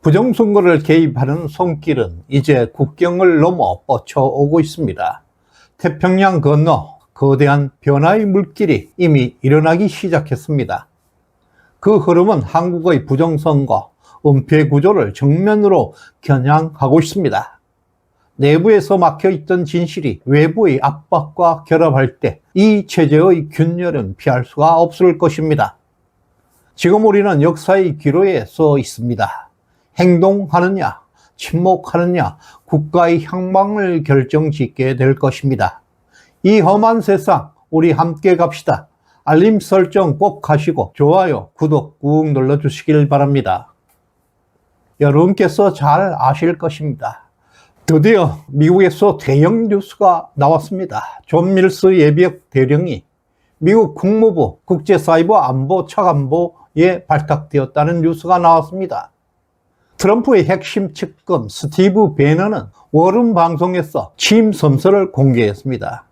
부정선거를 개입하는 손길은 이제 국경을 넘어 뻗쳐오고 있습니다. 태평양 건너 거대한 변화의 물길이 이미 일어나기 시작했습니다. 그 흐름은 한국의 부정선거, 은폐 구조를 정면으로 겨냥하고 있습니다. 내부에서 막혀있던 진실이 외부의 압박과 결합할 때 이 체제의 균열은 피할 수가 없을 것입니다. 지금 우리는 역사의 기로에 서 있습니다. 행동하느냐, 침묵하느냐, 국가의 향방을 결정짓게 될 것입니다. 이 험한 세상 우리 함께 갑시다. 알림 설정 꼭 하시고 좋아요, 구독 꾹 눌러주시길 바랍니다. 여러분께서 잘 아실 것입니다. 드디어 미국에서 대형 뉴스가 나왔습니다. 존 밀스 예비역 대령이 미국 국무부 국제사이버안보차관보에 발탁되었다는 뉴스가 나왔습니다. 트럼프의 핵심 측근 스티브 배너는 워름 방송에서 취임 서면을 공개했습니다.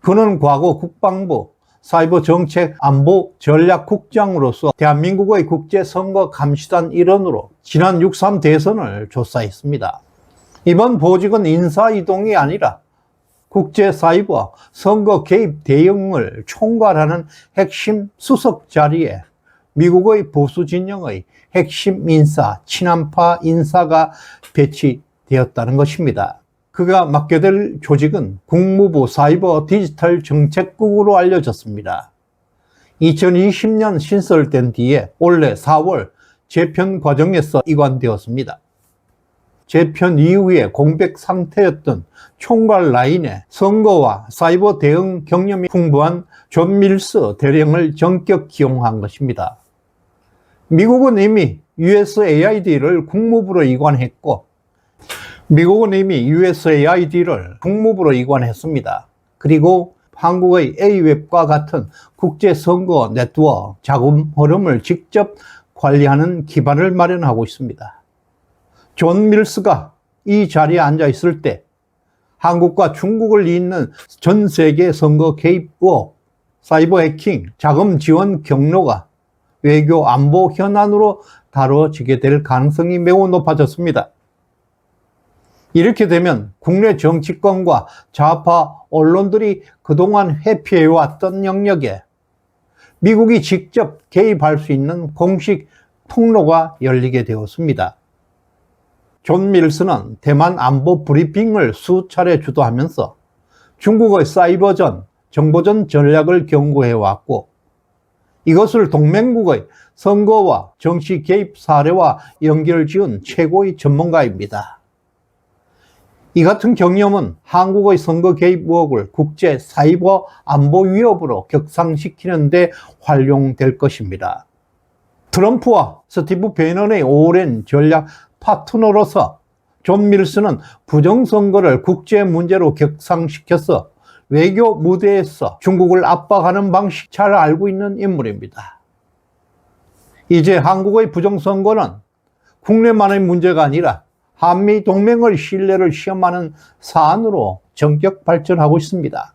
그는 과거 국방부 사이버정책안보전략국장으로서 대한민국의 국제선거감시단 일원으로 지난 6.3 대선을 조사했습니다. 이번 보직은 인사이동이 아니라 국제사이버 선거 개입 대응을 총괄하는 핵심 수석 자리에 미국의 보수 진영의 핵심 인사, 친한파 인사가 배치되었다는 것입니다. 그가 맡게 될 조직은 국무부 사이버 디지털 정책국으로 알려졌습니다. 2020년 신설된 뒤에 올해 4월 재편 과정에서 이관되었습니다. 재편 이후에 공백 상태였던 총괄 라인에 선거와 사이버 대응 경험이 풍부한 존 밀스 대령을 전격 기용한 것입니다. 미국은 이미 USAID를 국무부로 이관했고 그리고 한국의 A웹과 같은 국제선거 네트워크 자금 흐름을 직접 관리하는 기반을 마련하고 있습니다. 존 밀스가 이 자리에 앉아 있을 때 한국과 중국을 잇는 전 세계 선거 개입 의혹, 사이버 해킹, 자금 지원 경로가 외교 안보 현안으로 다뤄지게 될 가능성이 매우 높아졌습니다. 이렇게 되면 국내 정치권과 좌파 언론들이 그동안 회피해왔던 영역에 미국이 직접 개입할 수 있는 공식 통로가 열리게 되었습니다. 존 밀스는 대만 안보 브리핑을 수차례 주도하면서 중국의 사이버전, 정보전 전략을 경고해왔고 이것을 동맹국의 선거와 정치 개입 사례와 연결지은 최고의 전문가입니다. 이 같은 경험은 한국의 선거 개입 의혹을 국제 사이버 안보 위협으로 격상시키는 데 활용될 것입니다. 트럼프와 스티브 배넌의 오랜 전략 파트너로서 존 밀스는 부정선거를 국제 문제로 격상시켜서 외교 무대에서 중국을 압박하는 방식 잘 알고 있는 인물입니다. 이제 한국의 부정선거는 국내만의 문제가 아니라 한미 동맹의 신뢰를 시험하는 사안으로 전격 발전하고 있습니다.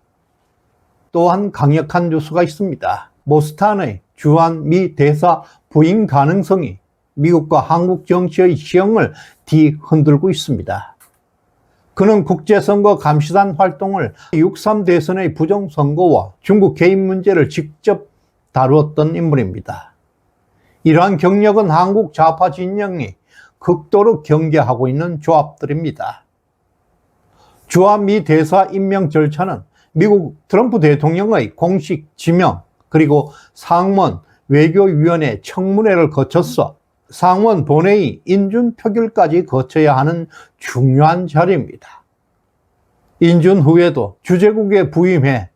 또한 강력한 뉴스가 있습니다. 모스탄의 주한 미 대사 부임 가능성이 미국과 한국 정치의 시형을 뒤흔들고 있습니다. 그는 국제선거 감시단 활동을 6.3 대선의 부정선거와 중국 개입 문제를 직접 다루었던 인물입니다. 이러한 경력은 한국 좌파 진영이 극도로 경계하고 있는 조합들입니다. 주한 미 대사 임명 절차는 미국 트럼프 대통령의 공식 지명 그리고 상원 외교위원회 청문회를 거쳐서 상원 본회의 인준 표결까지 거쳐야 하는 중요한 자리입니다. 인준 후에도 주재국에 부임해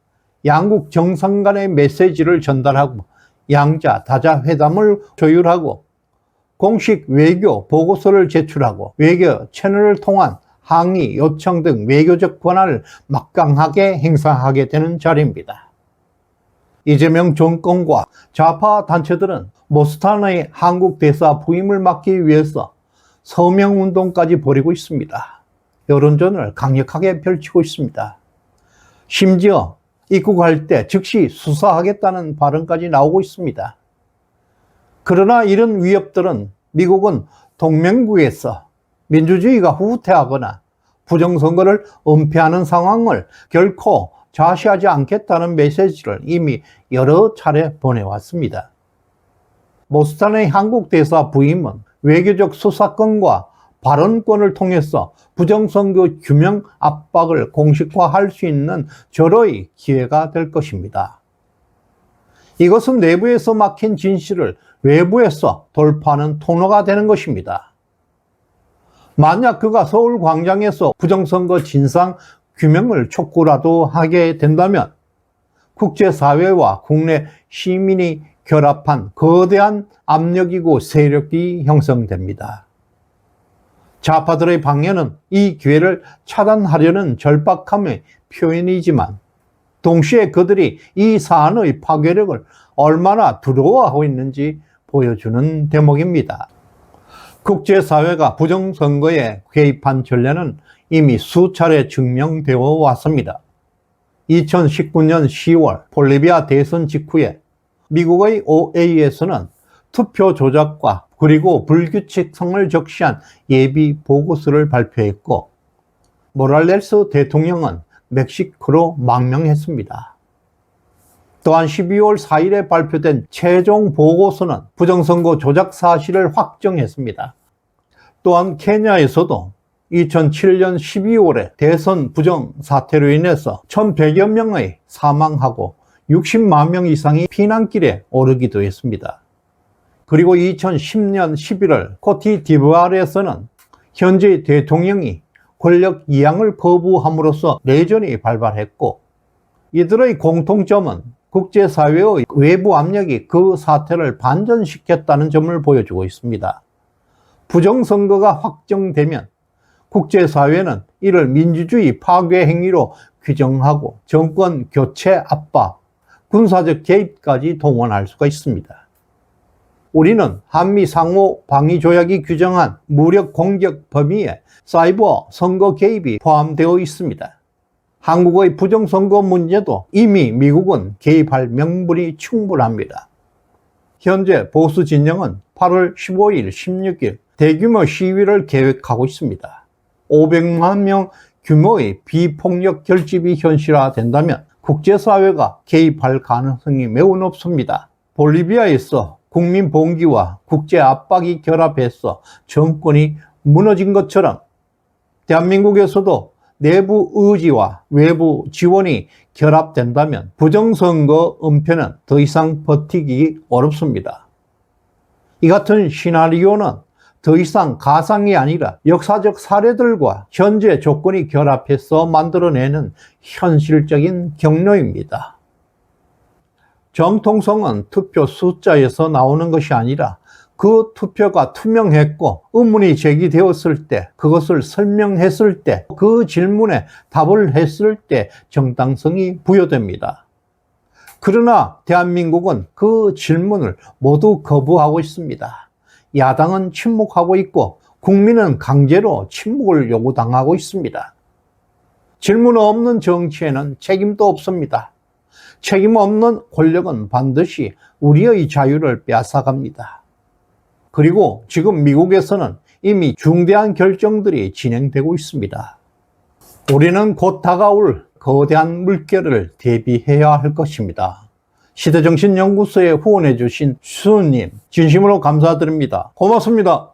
양국 정상 간의 메시지를 전달하고 양자 다자 회담을 조율하고 공식 외교 보고서를 제출하고 외교 채널을 통한 항의, 요청 등 외교적 권한을 막강하게 행사하게 되는 자리입니다. 이재명 정권과 좌파 단체들은 모스탄의 한국 대사 부임을 막기 위해서 서명운동까지 벌이고 있습니다. 여론전을 강력하게 펼치고 있습니다. 심지어 입국할 때 즉시 수사하겠다는 발언까지 나오고 있습니다. 그러나 이런 위협들은 미국은 동맹국에서 민주주의가 후퇴하거나 부정선거를 은폐하는 상황을 결코 좌시하지 않겠다는 메시지를 이미 여러 차례 보내왔습니다. 모스탄의 한국 대사 부임은 외교적 수사권과 발언권을 통해서 부정선거 규명 압박을 공식화할 수 있는 절호의 기회가 될 것입니다. 이것은 내부에서 막힌 진실을 외부에서 돌파하는 통로가 되는 것입니다. 만약 그가 서울 광장에서 부정선거 진상 규명을 촉구라도 하게 된다면 국제사회와 국내 시민이 결합한 거대한 압력이고 세력이 형성됩니다. 좌파들의 방해는 이 기회를 차단하려는 절박함의 표현이지만 동시에 그들이 이 사안의 파괴력을 얼마나 두려워하고 있는지 보여주는 대목입니다. 국제사회가 부정선거에 개입한 전례는 이미 수차례 증명되어 왔습니다. 2019년 10월 볼리비아 대선 직후에 미국의 OA에서는 투표 조작과 그리고 불규칙성을 적시한 예비 보고서를 발표했고 모랄레스 대통령은 멕시코로 망명했습니다. 또한 12월 4일에 발표된 최종 보고서는 부정선거 조작 사실을 확정했습니다. 또한 케냐에서도 2007년 12월에 대선 부정 사태로 인해서 1,100여 명의 사망하고 60만 명 이상이 피난길에 오르기도 했습니다. 그리고 2010년 11월 코트디부아르에서는 현재 대통령이 권력 이양을 거부함으로써 내전이 발발했고 이들의 공통점은 국제사회의 외부 압력이 그 사태를 반전시켰다는 점을 보여주고 있습니다. 부정선거가 확정되면 국제사회는 이를 민주주의 파괴 행위로 규정하고 정권 교체 압박, 군사적 개입까지 동원할 수가 있습니다. 우리는 한미 상호 방위 조약이 규정한 무력 공격 범위에 사이버 선거 개입이 포함되어 있습니다. 한국의 부정선거 문제도 이미 미국은 개입할 명분이 충분합니다. 현재 보수 진영은 8월 15일, 16일 대규모 시위를 계획하고 있습니다. 500만 명 규모의 비폭력 결집이 현실화된다면 국제사회가 개입할 가능성이 매우 높습니다. 볼리비아에서 국민 봉기와 국제 압박이 결합해서 정권이 무너진 것처럼 대한민국에서도 내부 의지와 외부 지원이 결합된다면 부정선거 은폐는 더 이상 버티기 어렵습니다. 이 같은 시나리오는 더 이상 가상이 아니라 역사적 사례들과 현재 조건이 결합해서 만들어내는 현실적인 경로입니다. 정통성은 투표 숫자에서 나오는 것이 아니라 그 투표가 투명했고 의문이 제기되었을 때, 그것을 설명했을 때, 그 질문에 답을 했을 때 정당성이 부여됩니다. 그러나 대한민국은 그 질문을 모두 거부하고 있습니다. 야당은 침묵하고 있고 국민은 강제로 침묵을 요구당하고 있습니다. 질문 없는 정치에는 책임도 없습니다. 책임 없는 권력은 반드시 우리의 자유를 빼앗아갑니다. 그리고 지금 미국에서는 이미 중대한 결정들이 진행되고 있습니다. 우리는 곧 다가올 거대한 물결을 대비해야 할 것입니다. 시대정신연구소에 후원해 주신 수님 진심으로 감사드립니다. 고맙습니다.